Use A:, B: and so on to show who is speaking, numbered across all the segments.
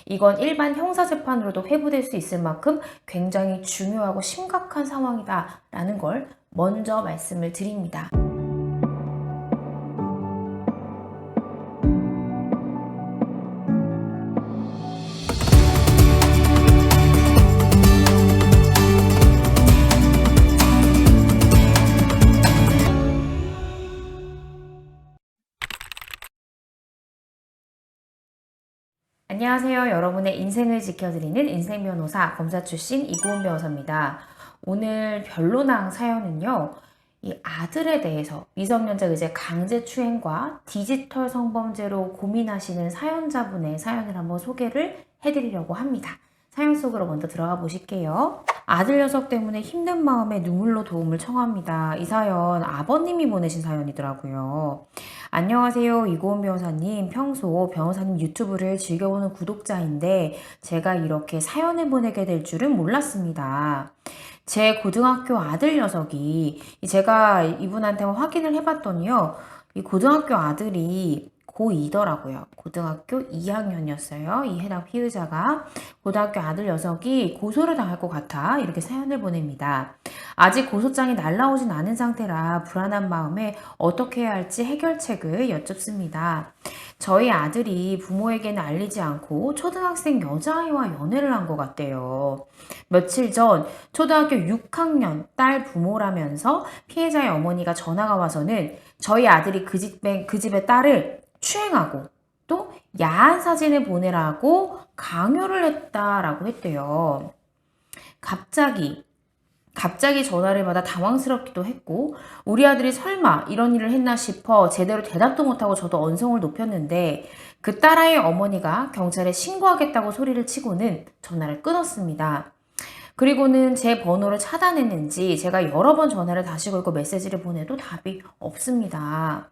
A: 이건 일반 형사재판으로도 회부될 수 있을 만큼 굉장히 중요하고 심각한 상황이다라는 걸 먼저 말씀을 드립니다. 안녕하세요. 여러분의 인생을 지켜드리는 인생변호사 검사 출신 이고은 변호사입니다. 오늘 변론항 사연은요. 이 아들에 대해서 미성년자 의제 강제추행과 디지털 성범죄로 고민하시는 사연자분의 사연을 한번 소개를 해드리려고 합니다. 사연 속으로 먼저 들어가 보실게요. 아들 녀석 때문에 힘든 마음에 눈물로 도움을 청합니다. 이 사연 아버님이 보내신 사연이더라고요. 안녕하세요. 이고은 변호사님. 평소 변호사님 유튜브를 즐겨보는 구독자인데 제가 이렇게 사연을 보내게 될 줄은 몰랐습니다. 제 고등학교 아들 녀석이 제가 이분한테 확인을 해봤더니요. 이 고등학교 아들이 고2더라고요. 고등학교 2학년이었어요. 이 해당 피의자가 고등학교 아들 녀석이 고소를 당할 것 같아 이렇게 사연을 보냅니다. 아직 고소장이 날라오진 않은 상태라 불안한 마음에 어떻게 해야 할지 해결책을 여쭙습니다. 저희 아들이 부모에게는 알리지 않고 초등학생 여자아이와 연애를 한 것 같대요. 며칠 전 초등학교 6학년 딸 부모라면서 피해자의 어머니가 전화가 와서는 저희 아들이 그 집의 딸을 추행하고 또 야한 사진을 보내라고 강요를 했다라고 했대요. 갑자기 전화를 받아 당황스럽기도 했고 우리 아들이 설마 이런 일을 했나 싶어 제대로 대답도 못하고 저도 언성을 높였는데 그 딸아이의 어머니가 경찰에 신고하겠다고 소리를 치고는 전화를 끊었습니다. 그리고는 제 번호를 차단했는지 제가 여러 번 전화를 다시 걸고 메시지를 보내도 답이 없습니다.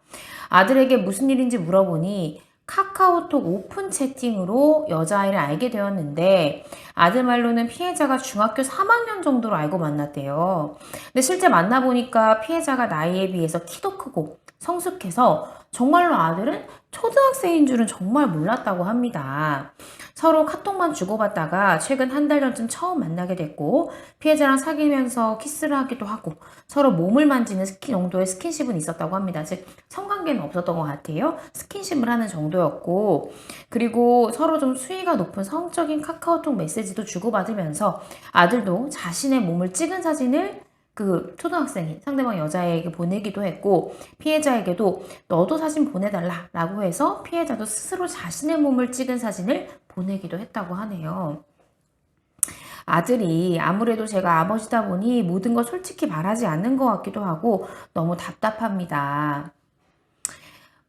A: 아들에게 무슨 일인지 물어보니 카카오톡 오픈 채팅으로 여자아이를 알게 되었는데 아들 말로는 피해자가 중학교 3학년 정도로 알고 만났대요. 근데 실제 만나보니까 피해자가 나이에 비해서 키도 크고 성숙해서 정말로 아들은 초등학생인 줄은 정말 몰랐다고 합니다. 서로 카톡만 주고받다가 최근 한 달 전쯤 처음 만나게 됐고 피해자랑 사귀면서 키스를 하기도 하고 서로 몸을 만지는 정도의 스킨십은 있었다고 합니다. 즉 성관계는 없었던 것 같아요. 스킨십을 하는 정도였고 그리고 서로 좀 수위가 높은 성적인 카카오톡 메시지도 주고받으면서 아들도 자신의 몸을 찍은 사진을 그 초등학생이 상대방 여자에게 보내기도 했고 피해자에게도 너도 사진 보내달라 라고 해서 피해자도 스스로 자신의 몸을 찍은 사진을 보내기도 했다고 하네요. 아들이 아무래도 제가 아버지다 보니 모든 걸 솔직히 말하지 않는 것 같기도 하고 너무 답답합니다.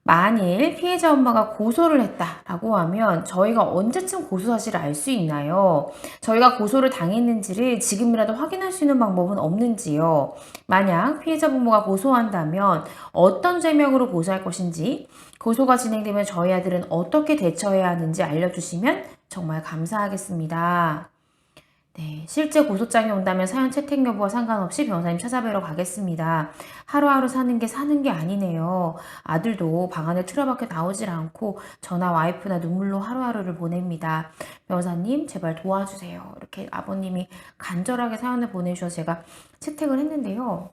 A: 만일 피해자 엄마가 고소를 했다라고 하면 저희가 언제쯤 고소 사실을 알 수 있나요? 저희가 고소를 당했는지를 지금이라도 확인할 수 있는 방법은 없는지요? 만약 피해자 부모가 고소한다면 어떤 죄명으로 고소할 것인지, 고소가 진행되면 저희 아들은 어떻게 대처해야 하는지 알려주시면 정말 감사하겠습니다. 네, 실제 고소장이 온다면 사연 채택 여부와 상관없이 변호사님 찾아뵈러 가겠습니다. 하루하루 사는 게 아니네요. 아들도 방 안에 틀어박혀 나오질 않고 저나 와이프나 눈물로 하루하루를 보냅니다. 변호사님 제발 도와주세요. 이렇게 아버님이 간절하게 사연을 보내주셔서 제가 채택을 했는데요.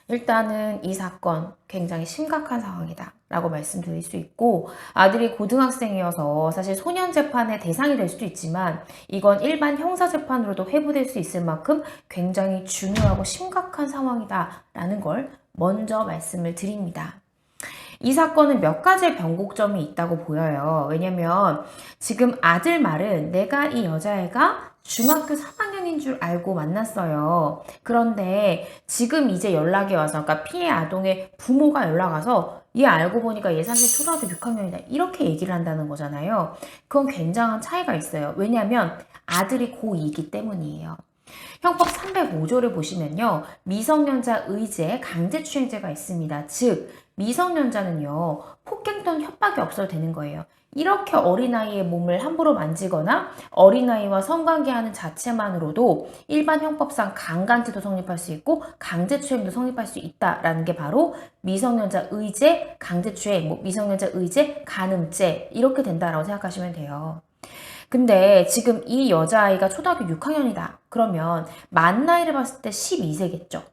A: 일단은 이 사건 굉장히 심각한 상황이다 라고 말씀드릴 수 있고 아들이 고등학생이어서 사실 소년재판의 대상이 될 수도 있지만 이건 일반 형사재판으로도 회부될 수 있을 만큼 굉장히 중요하고 심각한 상황이다 라는 걸 먼저 말씀을 드립니다. 이 사건은 몇 가지의 변곡점이 있다고 보여요. 왜냐면 지금 아들 말은 내가 이 여자애가 중학교 3학년인 줄 알고 만났어요. 그런데 지금 이제 연락이 와서 그러니까 피해 아동의 부모가 연락 와서 얘 알고 보니까 얘 사실 초등학교 6학년이다. 이렇게 얘기를 한다는 거잖아요. 그건 굉장한 차이가 있어요. 왜냐면 아들이 고2이기 때문이에요. 형법 305조를 보시면요. 미성년자 의제 강제추행죄가 있습니다. 즉 미성년자는요. 폭행 또는 협박이 없어도 되는 거예요. 이렇게 어린아이의 몸을 함부로 만지거나 어린아이와 성관계하는 자체만으로도 일반 형법상 강간죄도 성립할 수 있고 강제추행도 성립할 수 있다라는 게 바로 미성년자 의제 강제추행, 미성년자 의제 간음죄 이렇게 된다라고 생각하시면 돼요. 근데 지금 이 여자아이가 초등학교 6학년이다. 그러면 만 나이를 봤을 때 12세겠죠.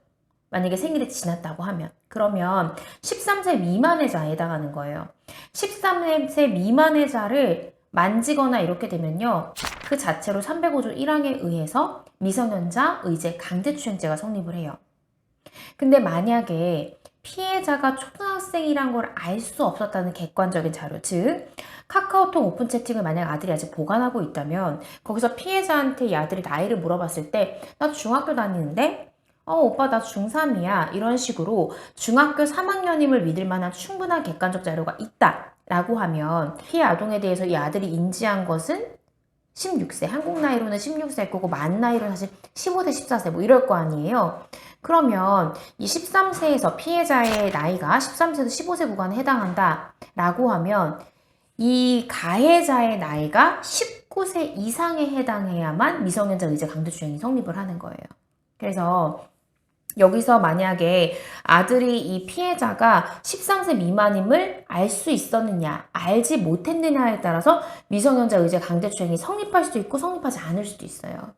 A: 만약에 생일이 지났다고 하면. 그러면 13세 미만의 자에 해당하는 거예요. 13세 미만의 자를 만지거나 이렇게 되면요. 그 자체로 305조 1항에 의해서 미성년자 의제 강제추행죄가 성립을 해요. 근데 만약에 피해자가 초등학생이란 걸 알 수 없었다는 객관적인 자료, 즉 카카오톡 오픈 채팅을 만약 아들이 아직 보관하고 있다면 거기서 피해자한테 이 아들이 나이를 물어봤을 때 나 중학교 다니는데 오빠 나 중3이야 이런 식으로 중학교 3학년임을 믿을 만한 충분한 객관적 자료가 있다 라고 하면 피해 아동에 대해서 이 아들이 인지한 것은 16세, 한국 나이로는 16세일 거고 만 나이로는 사실 15세, 14세 뭐 이럴 거 아니에요. 그러면 이 13세에서 피해자의 나이가 13세에서 15세 구간에 해당한다 라고 하면 이 가해자의 나이가 19세 이상에 해당해야만 미성년자 의제 강제추행이 성립을 하는 거예요. 그래서 여기서 만약에 아들이 이 피해자가 13세 미만임을 알 수 있었느냐, 알지 못했느냐에 따라서 미성년자 의제 강제추행이 성립할 수도 있고 성립하지 않을 수도 있어요.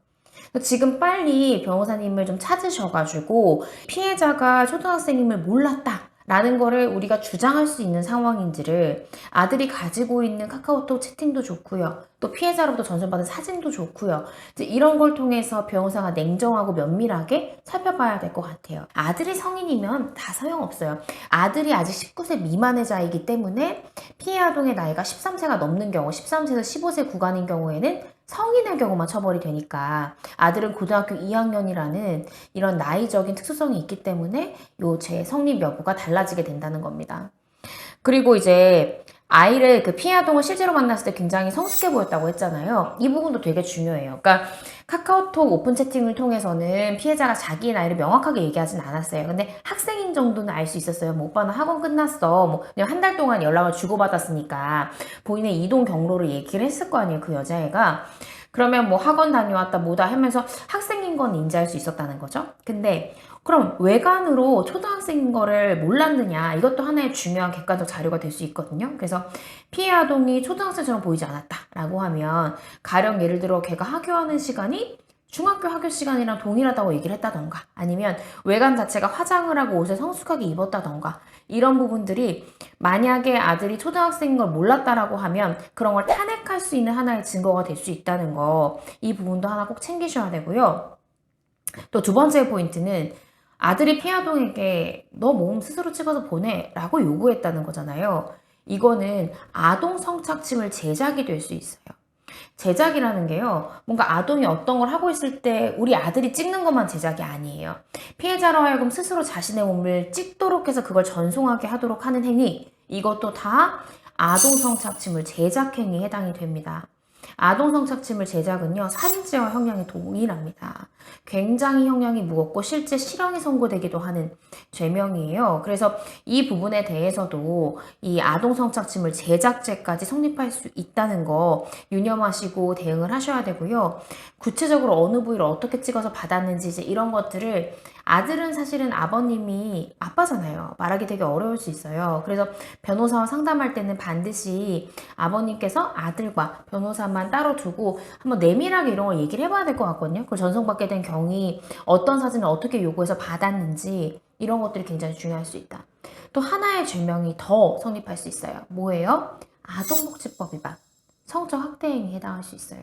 A: 지금 빨리 변호사님을 좀 찾으셔가지고 피해자가 초등학생임을 몰랐다. 라는 거를 우리가 주장할 수 있는 상황인지를 아들이 가지고 있는 카카오톡 채팅도 좋고요. 또 피해자로부터 전송받은 사진도 좋고요. 이제 이런 걸 통해서 변호사가 냉정하고 면밀하게 살펴봐야 될 것 같아요. 아들이 성인이면 다 소용없어요. 아들이 아직 19세 미만의 자이기 때문에 피해 아동의 나이가 13세가 넘는 경우, 13세에서 15세 구간인 경우에는 성인의 경우만 처벌이 되니까 아들은 고등학교 2학년이라는 이런 나이적인 특수성이 있기 때문에 요 죄 성립 여부가 달라지게 된다는 겁니다. 그리고 이제 아이를 그 피해 아동을 실제로 만났을 때 굉장히 성숙해 보였다고 했잖아요. 이 부분도 되게 중요해요. 그러니까 카카오톡 오픈 채팅을 통해서는 피해자가 자기의 나이를 명확하게 얘기하진 않았어요. 근데 학생인 정도는 알 수 있었어요. 뭐 오빠는 학원 끝났어. 뭐 그냥 한 달 동안 연락을 주고받았으니까 본인의 이동 경로를 얘기를 했을 거 아니에요. 그 여자애가. 그러면 뭐 학원 다녀왔다 뭐다 하면서 학생인 건 인지할 수 있었다는 거죠. 근데 그럼 외관으로 초등학생인 거를 몰랐느냐, 이것도 하나의 중요한 객관적 자료가 될 수 있거든요. 그래서 피해 아동이 초등학생처럼 보이지 않았다라고 하면 가령 예를 들어 걔가 하교하는 시간이 중학교 학교 시간이랑 동일하다고 얘기를 했다던가, 아니면 외관 자체가 화장을 하고 옷을 성숙하게 입었다던가, 이런 부분들이 만약에 아들이 초등학생인 걸 몰랐다라고 하면 그런 걸 탄핵할 수 있는 하나의 증거가 될 수 있다는 거, 이 부분도 하나 꼭 챙기셔야 되고요. 또 두 번째 포인트는 아들이 피해 아동에게 너 몸 스스로 찍어서 보내 라고 요구했다는 거잖아요. 이거는 아동 성착취물 제작이 될 수 있어요. 제작이라는 게요, 뭔가 아동이 어떤 걸 하고 있을 때 우리 아들이 찍는 것만 제작이 아니에요. 피해자로 하여금 스스로 자신의 몸을 찍도록 해서 그걸 전송하게 하도록 하는 행위, 이것도 다 아동 성착취물 제작 행위에 해당이 됩니다. 아동 성착취물 제작은요, 살인죄와 형량이 동일합니다. 굉장히 형량이 무겁고 실제 실형이 선고되기도 하는 죄명이에요. 그래서 이 부분에 대해서도 이 아동 성착취물 제작죄까지 성립할 수 있다는 거 유념하시고 대응을 하셔야 되고요. 구체적으로 어느 부위를 어떻게 찍어서 받았는지 이제 이런 것들을, 아들은 사실은 아버님이 아빠잖아요. 말하기 되게 어려울 수 있어요. 그래서 변호사와 상담할 때는 반드시 아버님께서 아들과 변호사만 따로 두고 한번 내밀하게 이런 걸 얘기를 해봐야 될 것 같거든요. 그걸 전송받게 된 경위, 어떤 사진을 어떻게 요구해서 받았는지, 이런 것들이 굉장히 중요할 수 있다. 또 하나의 죄명이 더 성립할 수 있어요. 뭐예요? 아동복지법 위반, 성적 학대 행위에 해당할 수 있어요.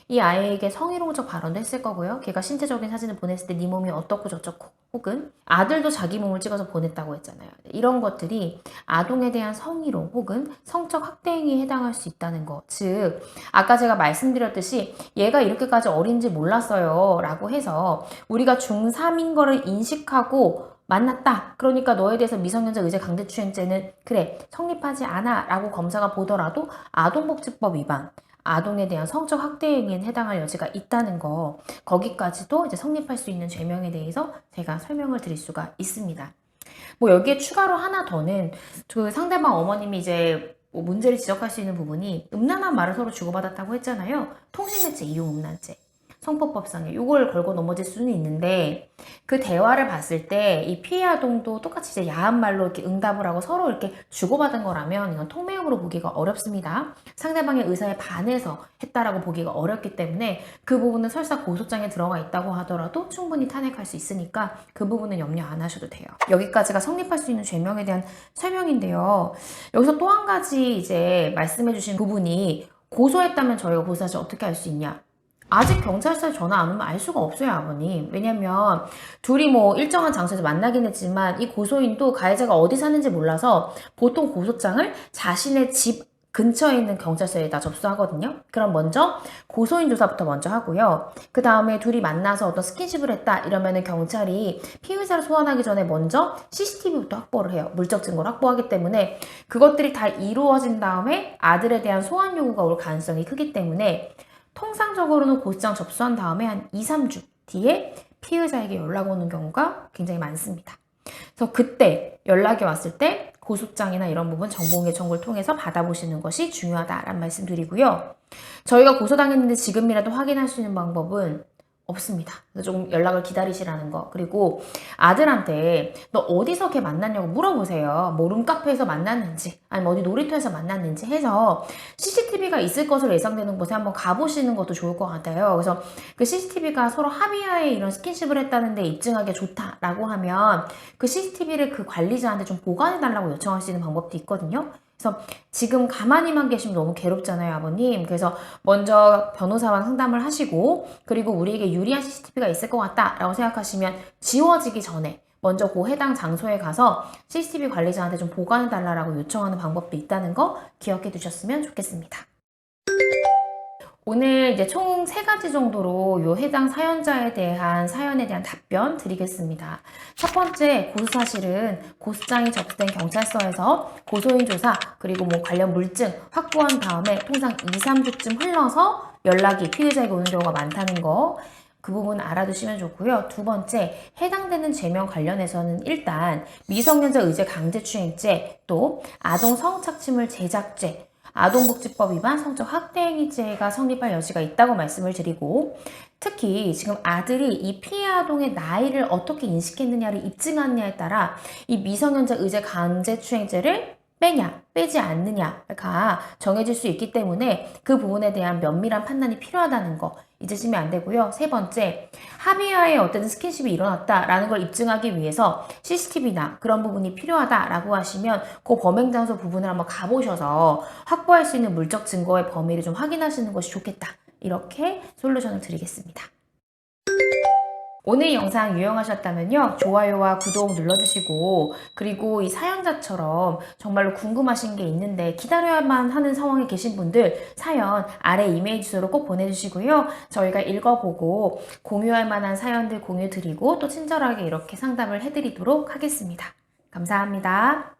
A: 이 아이에게 성희롱적 발언도 했을 거고요. 걔가 신체적인 사진을 보냈을 때 네 몸이 어떻고 저쩌고, 혹은 아들도 자기 몸을 찍어서 보냈다고 했잖아요. 이런 것들이 아동에 대한 성희롱 혹은 성적 학대 행위에 해당할 수 있다는 거. 즉 아까 제가 말씀드렸듯이 얘가 이렇게까지 어린지 몰랐어요 라고 해서 우리가 중3인 거를 인식하고 만났다, 그러니까 너에 대해서 미성년자 의제 강제추행죄는 그래 성립하지 않아 라고 검사가 보더라도 아동복지법 위반, 아동에 대한 성적 학대 행위에 해당할 여지가 있다는 거, 거기까지도 이제 성립할 수 있는 죄명에 대해서 제가 설명을 드릴 수가 있습니다. 뭐 여기에 추가로 하나 더는 그 상대방 어머님이 이제 뭐 문제를 지적할 수 있는 부분이 음란한 말을 서로 주고받았다고 했잖아요. 통신매체 이용 음란죄. 성폭법상해 요걸 걸고 넘어질 수는 있는데 그 대화를 봤을 때 이 피해 아동도 똑같이 이제 야한 말로 이렇게 응답을 하고 서로 이렇게 주고받은 거라면 이건 통매음으로 보기가 어렵습니다. 상대방의 의사에 반해서 했다라고 보기가 어렵기 때문에 그 부분은 설사 고소장에 들어가 있다고 하더라도 충분히 탄핵할 수 있으니까 그 부분은 염려 안 하셔도 돼요. 여기까지가 성립할 수 있는 죄명에 대한 설명인데요. 여기서 또 한 가지 이제 말씀해 주신 부분이 고소했다면 저희가 고소사실 어떻게 할 수 있냐? 아직 경찰서에 전화 안 오면 알 수가 없어요, 아버님. 왜냐면 둘이 뭐 일정한 장소에서 만나긴 했지만 이 고소인도 가해자가 어디 사는지 몰라서 보통 고소장을 자신의 집 근처에 있는 경찰서에다 접수하거든요. 그럼 먼저 고소인 조사부터 먼저 하고요. 그 다음에 둘이 만나서 어떤 스킨십을 했다 이러면은 경찰이 피의자를 소환하기 전에 먼저 CCTV부터 확보를 해요. 물적 증거를 확보하기 때문에 그것들이 다 이루어진 다음에 아들에 대한 소환 요구가 올 가능성이 크기 때문에 통상적으로는 고소장 접수한 다음에 한 2, 3주 뒤에 피의자에게 연락 오는 경우가 굉장히 많습니다. 그래서 그때 연락이 왔을 때 고소장이나 이런 부분 정보공개 청구를 통해서 받아보시는 것이 중요하다라는 말씀 드리고요. 저희가 고소당했는데 지금이라도 확인할 수 있는 방법은 없습니다. 그래서 조금 연락을 기다리시라는 거. 그리고 아들한테 너 어디서 걔 만났냐고 물어보세요. 뭐 룸카페에서 만났는지 아니면 어디 놀이터에서 만났는지 해서 CCTV가 있을 것으로 예상되는 곳에 한번 가보시는 것도 좋을 것 같아요. 그래서 그 CCTV가 서로 합의하에 이런 스킨십을 했다는데 입증하기 좋다라고 하면 그 CCTV를 그 관리자한테 좀 보관해달라고 요청할 수 있는 방법도 있거든요. 그래서 지금 가만히만 계시면 너무 괴롭잖아요, 아버님. 그래서 먼저 변호사와 상담을 하시고 그리고 우리에게 유리한 CCTV가 있을 것 같다라고 생각하시면 지워지기 전에 먼저 그 해당 장소에 가서 CCTV 관리자한테 좀 보관해달라고 요청하는 방법도 있다는 거 기억해 두셨으면 좋겠습니다. 오늘 이제 총 3가지 정도로 요 해당 사연자에 대한 사연에 대한 답변 드리겠습니다. 첫 번째, 고소사실은 고소장이 접수된 경찰서에서 고소인 조사 그리고 뭐 관련 물증 확보한 다음에 통상 2, 3주쯤 흘러서 연락이 피해자에게 오는 경우가 많다는 거. 그 부분 알아두시면 좋고요. 두 번째, 해당되는 죄명 관련해서는 일단 미성년자 의제 강제추행죄 또 아동 성착취물 제작죄 아동복지법 위반 성적 학대행위죄가 성립할 여지가 있다고 말씀을 드리고 특히 지금 아들이 이 피해 아동의 나이를 어떻게 인식했느냐를 입증하느냐에 따라 이 미성년자 의제 강제추행죄를 빼냐 빼지 않느냐가 정해질 수 있기 때문에 그 부분에 대한 면밀한 판단이 필요하다는 거 잊으시면 안 되고요. 세 번째, 합의하에 어떤 스킨십이 일어났다라는 걸 입증하기 위해서 CCTV나 그런 부분이 필요하다라고 하시면 그 범행 장소 부분을 한번 가보셔서 확보할 수 있는 물적 증거의 범위를 좀 확인하시는 것이 좋겠다. 이렇게 솔루션을 드리겠습니다. 오늘 영상 유용하셨다면요. 좋아요와 구독 눌러주시고 그리고 이 사연자처럼 정말로 궁금하신 게 있는데 기다려야만 하는 상황에 계신 분들 사연 아래 이메일 주소로 꼭 보내주시고요. 저희가 읽어보고 공유할 만한 사연들 공유 드리고 또 친절하게 이렇게 상담을 해드리도록 하겠습니다. 감사합니다.